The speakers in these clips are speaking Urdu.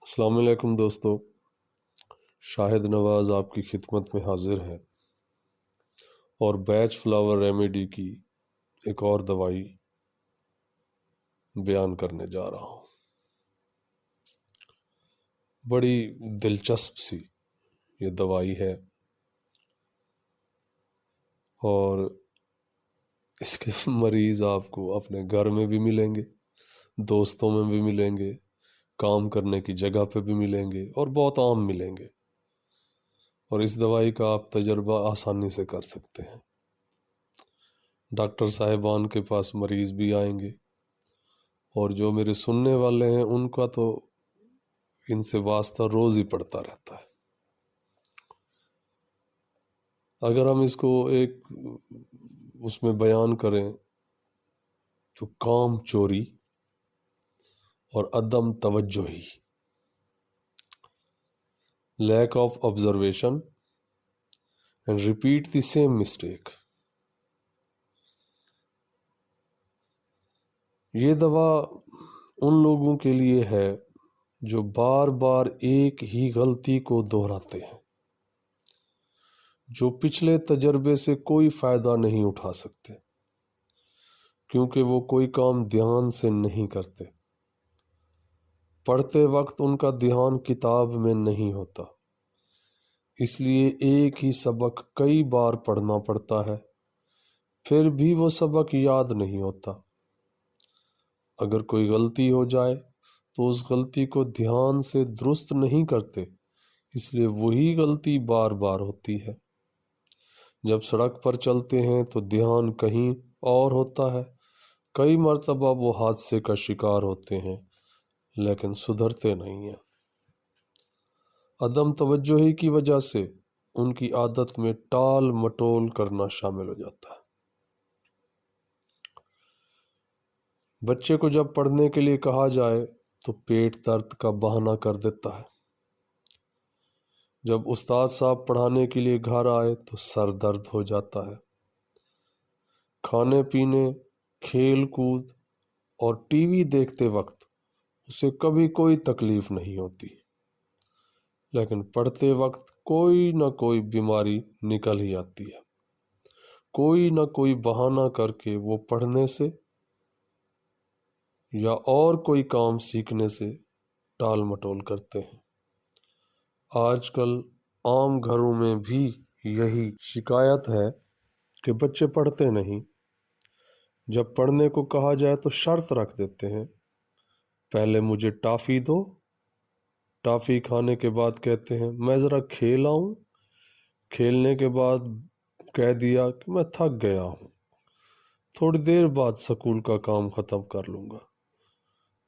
السلام علیکم دوستو، شاہد نواز آپ کی خدمت میں حاضر ہے اور بیچ فلاور ریمیڈی کی ایک اور دوائی بیان کرنے جا رہا ہوں۔ بڑی دلچسپ سی یہ دوائی ہے اور اس کے مریض آپ کو اپنے گھر میں بھی ملیں گے، دوستوں میں بھی ملیں گے، کام کرنے کی جگہ پہ بھی ملیں گے اور بہت عام ملیں گے، اور اس دوائی کا آپ تجربہ آسانی سے کر سکتے ہیں۔ ڈاکٹر صاحبان کے پاس مریض بھی آئیں گے، اور جو میرے سننے والے ہیں ان کا تو ان سے واسطہ روز ہی پڑتا رہتا ہے۔ اگر ہم اس کو ایک اس میں بیان کریں تو کام چوری اور عدم توجہی، lack of observation and repeat the same mistake, یہ دوا ان لوگوں کے لیے ہے جو بار بار ایک ہی غلطی کو دہراتے ہیں، جو پچھلے تجربے سے کوئی فائدہ نہیں اٹھا سکتے کیونکہ وہ کوئی کام دھیان سے نہیں کرتے۔ پڑھتے وقت ان کا دھیان کتاب میں نہیں ہوتا، اس لیے ایک ہی سبق کئی بار پڑھنا پڑتا ہے، پھر بھی وہ سبق یاد نہیں ہوتا۔ اگر کوئی غلطی ہو جائے تو اس غلطی کو دھیان سے درست نہیں کرتے، اس لیے وہی غلطی بار بار ہوتی ہے۔ جب سڑک پر چلتے ہیں تو دھیان کہیں اور ہوتا ہے، کئی مرتبہ وہ حادثے کا شکار ہوتے ہیں لیکن سدھرتے نہیں ہیں۔ عدم توجہی کی وجہ سے ان کی عادت میں ٹال مٹول کرنا شامل ہو جاتا ہے۔ بچے کو جب پڑھنے کے لیے کہا جائے تو پیٹ درد کا بہانہ کر دیتا ہے، جب استاد صاحب پڑھانے کے لیے گھر آئے تو سر درد ہو جاتا ہے۔ کھانے پینے، کھیل کود اور ٹی وی دیکھتے وقت اسے کبھی کوئی تکلیف نہیں ہوتی، لیکن پڑھتے وقت کوئی نہ کوئی بیماری نکل ہی آتی ہے۔ کوئی نہ کوئی بہانہ کر کے وہ پڑھنے سے یا اور کوئی کام سیکھنے سے ٹال مٹول کرتے ہیں۔ آج کل عام گھروں میں بھی یہی شکایت ہے کہ بچے پڑھتے نہیں۔ جب پڑھنے کو کہا جائے تو شرط رکھ دیتے ہیں، پہلے مجھے ٹافی دو، ٹافی کھانے کے بعد کہتے ہیں میں ذرا کھیل آؤں، کھیلنے کے بعد کہہ دیا کہ میں تھک گیا ہوں، تھوڑی دیر بعد سکول کا کام ختم کر لوں گا۔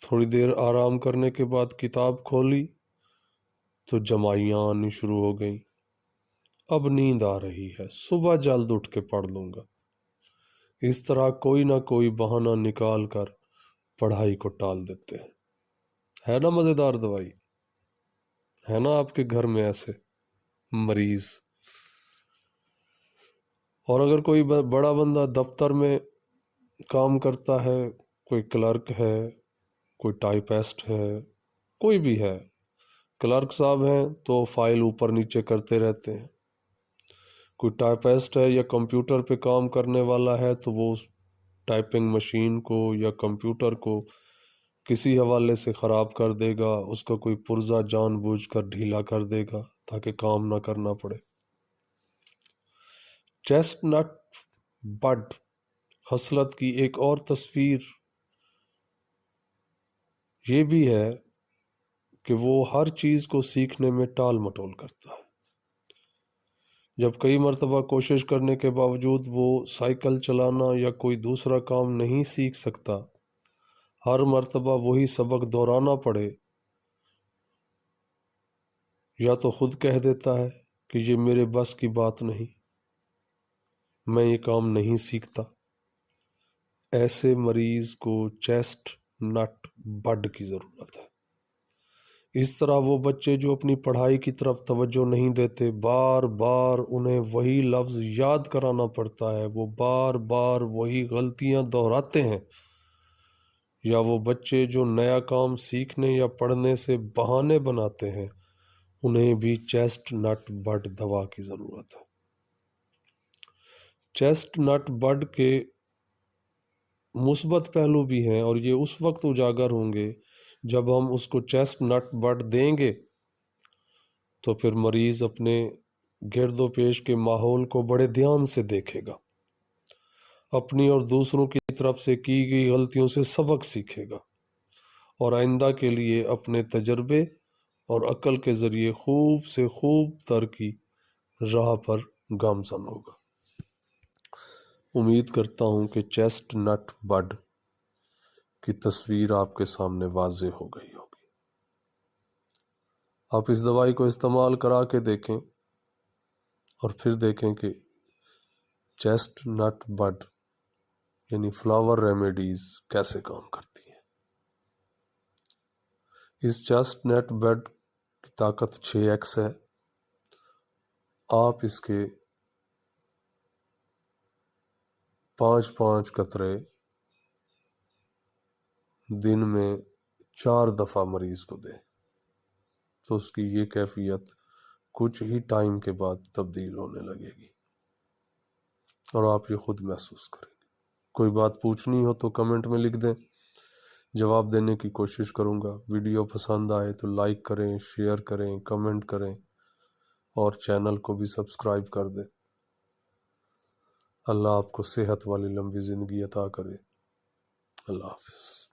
تھوڑی دیر آرام کرنے کے بعد کتاب کھولی تو جمائیاں آنی شروع ہو گئیں، اب نیند آ رہی ہے، صبح جلد اٹھ کے پڑھ لوں گا۔ اس طرح کوئی نہ کوئی بہانہ نکال کر پڑھائی کو ٹال دیتے ہیں۔ ہے نا مزیدار دوائی؟ ہے نا آپ کے گھر میں ایسے مریض؟ اور اگر کوئی بڑا بندہ دفتر میں کام کرتا ہے، کوئی کلرک ہے، کوئی ٹائپسٹ ہے، کوئی بھی ہے، کلرک صاحب ہیں تو فائل اوپر نیچے کرتے رہتے ہیں، کوئی ٹائپسٹ ہے یا کمپیوٹر پہ کام کرنے والا ہے تو وہ اس ٹائپنگ مشین کو یا کمپیوٹر کو کسی حوالے سے خراب کر دے گا، اس کا کوئی پرزہ جان بوجھ کر ڈھیلا کر دے گا تاکہ کام نہ کرنا پڑے۔ چیسٹ نٹ بڈ خصلت کی ایک اور تصویر یہ بھی ہے کہ وہ ہر چیز کو سیکھنے میں ٹال مٹول کرتا ہے۔ جب کئی مرتبہ کوشش کرنے کے باوجود وہ سائیکل چلانا یا کوئی دوسرا کام نہیں سیکھ سکتا، ہر مرتبہ وہی سبق دہرانا پڑے، یا تو خود کہہ دیتا ہے کہ یہ میرے بس کی بات نہیں، میں یہ کام نہیں سیکھتا۔ ایسے مریض کو چیسٹ نٹ بڈ کی ضرورت ہے۔ اس طرح وہ بچے جو اپنی پڑھائی کی طرف توجہ نہیں دیتے، بار بار انہیں وہی لفظ یاد کرانا پڑتا ہے، وہ بار بار وہی غلطیاں دہراتے ہیں، یا وہ بچے جو نیا کام سیکھنے یا پڑھنے سے بہانے بناتے ہیں، انہیں بھی چیسٹ نٹ بڈ دوا کی ضرورت ہے۔ چیسٹ نٹ بڈ کے مثبت پہلو بھی ہیں، اور یہ اس وقت اجاگر ہوں گے جب ہم اس کو چیسٹ نٹ بڈ دیں گے تو پھر مریض اپنے گرد و پیش کے ماحول کو بڑے دھیان سے دیکھے گا، اپنی اور دوسروں کی طرف سے کی گئی غلطیوں سے سبق سیکھے گا، اور آئندہ کے لیے اپنے تجربے اور عقل کے ذریعے خوب سے خوب تر کی راہ پر گامزن ہوگا۔ امید کرتا ہوں کہ چیسٹ نٹ بڈ کی تصویر آپ کے سامنے واضح ہو گئی ہوگی۔ آپ اس دوائی کو استعمال کرا کے دیکھیں اور پھر دیکھیں کہ چیسٹ نٹ بڈ یعنی فلاور ریمیڈیز کیسے کام کرتی ہیں۔ اس چیسٹ نٹ بڈ کی طاقت 6x ہے۔ آپ اس کے 5 قطرے دن میں 4 دفعہ مریض کو دیں تو اس کی یہ کیفیت کچھ ہی ٹائم کے بعد تبدیل ہونے لگے گی اور آپ یہ خود محسوس کریں گے۔ کوئی بات پوچھنی ہو تو کمنٹ میں لکھ دیں، جواب دینے کی کوشش کروں گا۔ ویڈیو پسند آئے تو لائک کریں، شیئر کریں، کمنٹ کریں اور چینل کو بھی سبسکرائب کر دیں۔ اللہ آپ کو صحت والی لمبی زندگی عطا کرے۔ اللہ حافظ۔